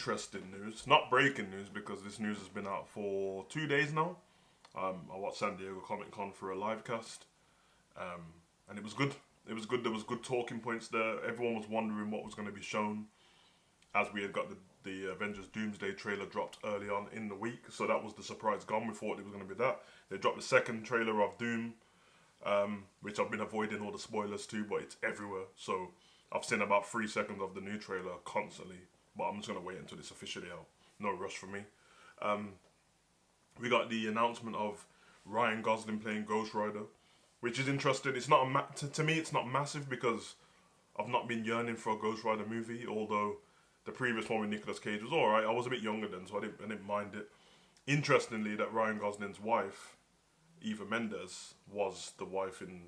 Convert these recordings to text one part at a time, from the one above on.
interesting news, not breaking news because this news has been out for 2 days now. I watched San Diego Comic Con for a live cast, um, and it was good. It was good. There was good talking points there. Everyone was wondering what was going to be shown, as we had got the Avengers Doomsday trailer dropped early on in the week. So that was the surprise gone. We thought it was going to be that. They dropped the second trailer of Doom, which I've been avoiding all the spoilers too, but it's everywhere. So I've seen about 3 seconds of the new trailer constantly, but I'm just going to wait until it's officially out. No rush for me. Um, we got the announcement of Ryan Gosling playing Ghost Rider, which is interesting. It's not to me, it's not massive because I've not been yearning for a Ghost Rider movie, although the previous one with Nicolas Cage was alright. I was a bit younger then, so I didn't mind it. Interestingly, that Ryan Gosling's wife, Eva Mendes, was the wife in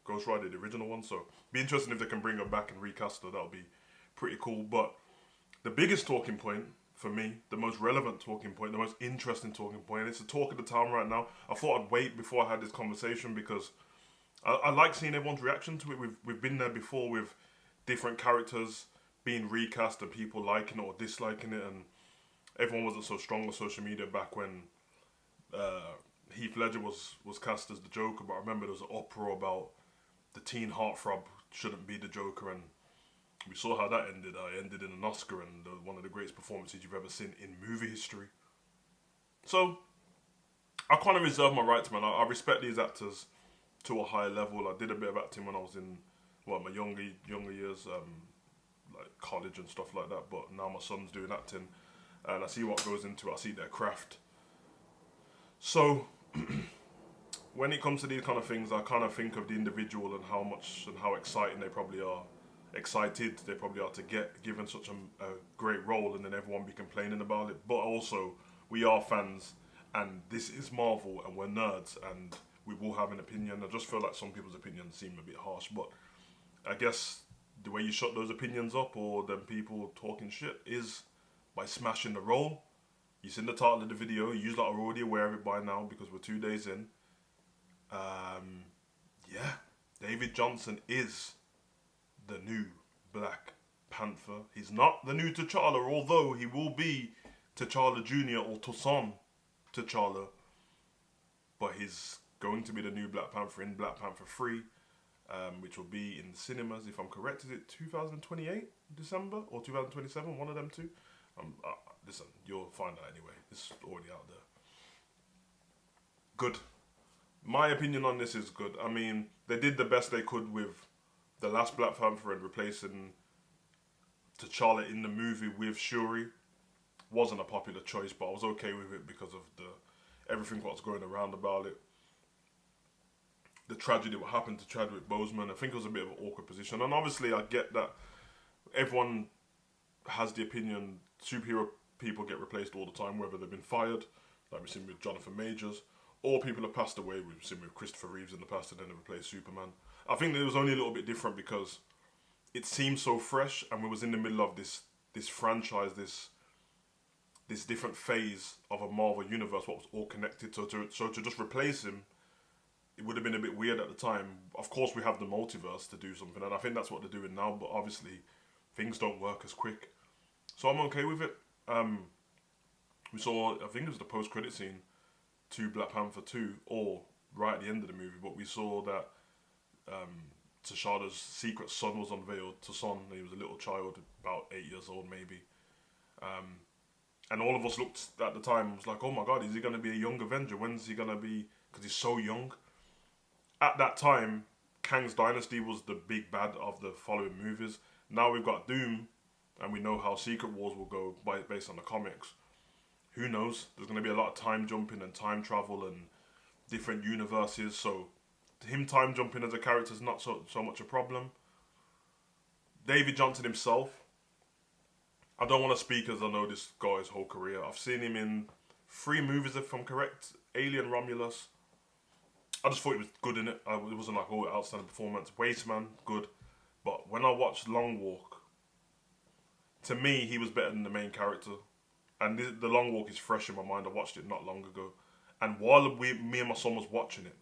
Ghost Rider, the original one. So be interesting if they can bring her back and recast her. That'll be pretty cool. But the biggest talking point for me, the most relevant talking point, the most interesting talking point, it's the talk of the town right now. I thought I'd wait before I had this conversation because I like seeing everyone's reaction to it. We've been there before with different characters being recast and people liking it or disliking it, and everyone wasn't so strong on social media back when Heath Ledger was cast as the Joker. But I remember there was an uproar about the teen heartthrob shouldn't be the Joker, and we saw how that ended. It ended in an Oscar and one of the greatest performances you've ever seen in movie history. So I kind of reserve my rights, man. I respect these actors to a higher level. I did a bit of acting when I was in my younger years, like college and stuff like that. But now my son's doing acting, and I see what goes into it. I see their craft. So when it comes to these kind of things, I kind of think of the individual and how much and how exciting they probably are. Excited they probably are to get given such a great role, and then everyone be complaining about it. But also, we are fans, and this is Marvel, and we're nerds, and we will have an opinion. I just feel like some people's opinions seem a bit harsh, but I guess the way you shut those opinions up or them people talking shit is by smashing the role. You seen the title of the video. You lot are already aware of it by now because we're 2 days in. Yeah, David Jonsson is the new Black Panther. He's not the new T'Challa, although he will be T'Challa Jr. or Toussaint T'Challa. But he's going to be the new Black Panther in Black Panther 3, which will be in cinemas, if I'm correct. Is it 2028 December or 2027? One of them two. Listen, you'll find out anyway. It's already out there. Good. My opinion on this is good. I mean, they did the best they could with the last Black Panther and replacing T'Challa in the movie with Shuri. Wasn't a popular choice, but I was okay with it because of everything what's going around about it. The tragedy what happened to Chadwick Boseman. I think it was a bit of an awkward position, and obviously I get that everyone has the opinion superhero people get replaced all the time, whether they've been fired, like we've seen with Jonathan Majors, or people have passed away. We've seen with Christopher Reeves in the past and then they replaced Superman. I think it was only a little bit different because it seemed so fresh, and we was in the middle of this franchise, this different phase of a Marvel universe, what was all connected. So to just replace him, it would have been a bit weird at the time. Of course, we have the multiverse to do something, and I think that's what they're doing now. But obviously, things don't work as quick, so I'm okay with it. We saw, I think it was the post-credit scene to Black Panther 2, or right at the end of the movie, but we saw that T'Challa's secret son was unveiled. Toussaint, he was a little child, about 8 years old maybe. And all of us looked at the time, was like, oh my god, is he going to be a young Avenger? When's he going to be, because he's so young. At that time, Kang's Dynasty was the big bad of the following movies. Now we've got Doom, and we know how Secret Wars will go based on the comics. Who knows? There's going to be a lot of time jumping and time travel and different universes, so him time jumping as a character is not so much a problem. David Jonsson himself, I don't want to speak as I know this guy's whole career. I've seen him in 3 movies, if I'm correct. Alien, Romulus. I just thought he was good in it. It wasn't like, oh, outstanding performance. Wasteman, good. But when I watched Long Walk, to me, he was better than the main character. And the Long Walk is fresh in my mind. I watched it not long ago. And while me and my son was watching it,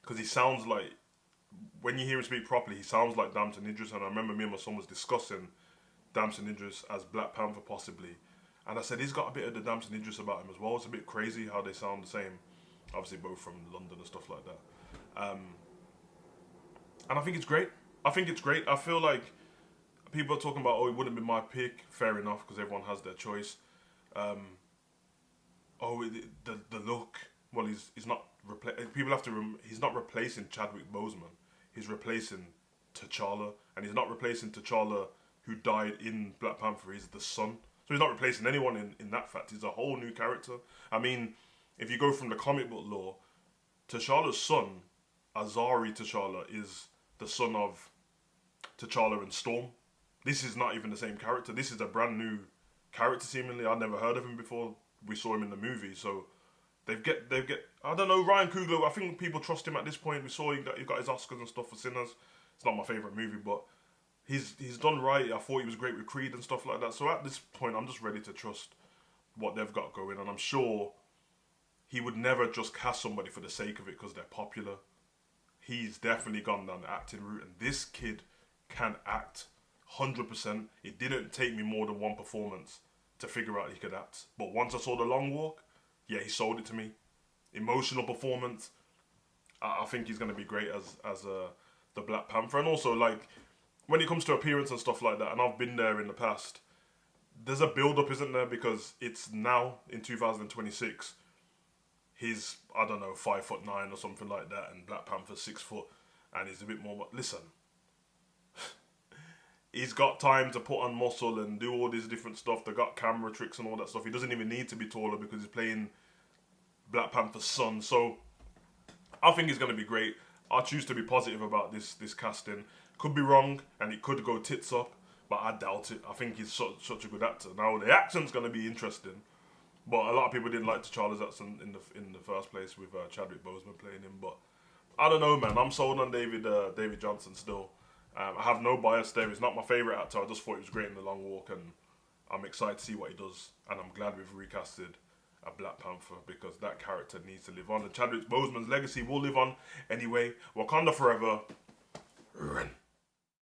because he sounds like, when you hear him speak properly, he sounds like Damson Idris. And I remember me and my son was discussing Damson Idris as Black Panther possibly, and I said he's got a bit of the Damson Idris about him as well. It's a bit crazy how they sound the same. Obviously, both from London and stuff like that. And I think it's great. I think it's great. I feel like people are talking about, oh, it wouldn't be my pick. Fair enough, because everyone has their choice. The look. Well, he's not. People have to. He's not replacing Chadwick Boseman. He's replacing T'Challa, and he's not replacing T'Challa who died in Black Panther. He's the son, so he's not replacing anyone in that fact. He's a whole new character. I mean, if you go from the comic book lore, T'Challa's son, Azari T'Challa, is the son of T'Challa and Storm. This is not even the same character. This is a brand new character seemingly. I'd never heard of him before we saw him in the movie. So they've get. I don't know, Ryan Coogler. I think people trust him at this point. We saw he got his Oscars and stuff for Sinners. It's not my favorite movie, but he's done right. I thought he was great with Creed and stuff like that. So at this point, I'm just ready to trust what they've got going, and I'm sure he would never just cast somebody for the sake of it because they're popular. He's definitely gone down the acting route, and this kid can act 100%. It didn't take me more than one performance to figure out he could act. But once I saw The Long Walk, yeah, he sold it to me. Emotional performance. I think he's going to be great as the Black Panther. And also, like, when it comes to appearance and stuff like that, and I've been there in the past, there's a build-up, isn't there? Because it's now, in 2026, he's, I don't know, 5'9" or something like that, and Black Panther's 6 foot, and he's a bit more. Listen, he's got time to put on muscle and do all this different stuff. They got camera tricks and all that stuff. He doesn't even need to be taller because he's playing Black Panther's son. So I think he's going to be great. I choose to be positive about this casting. Could be wrong, and it could go tits up, but I doubt it. I think he's such a good actor. Now the accent's going to be interesting. But a lot of people didn't like T'Challa's accent in the first place with Chadwick Boseman playing him. But I don't know, man. I'm sold on David Jonsson still. I have no bias there. He's not my favourite actor. I just thought he was great in The Long Walk, and I'm excited to see what he does. And I'm glad we've recasted a Black Panther because that character needs to live on. And Chadwick Boseman's legacy will live on anyway. Wakanda forever. Run.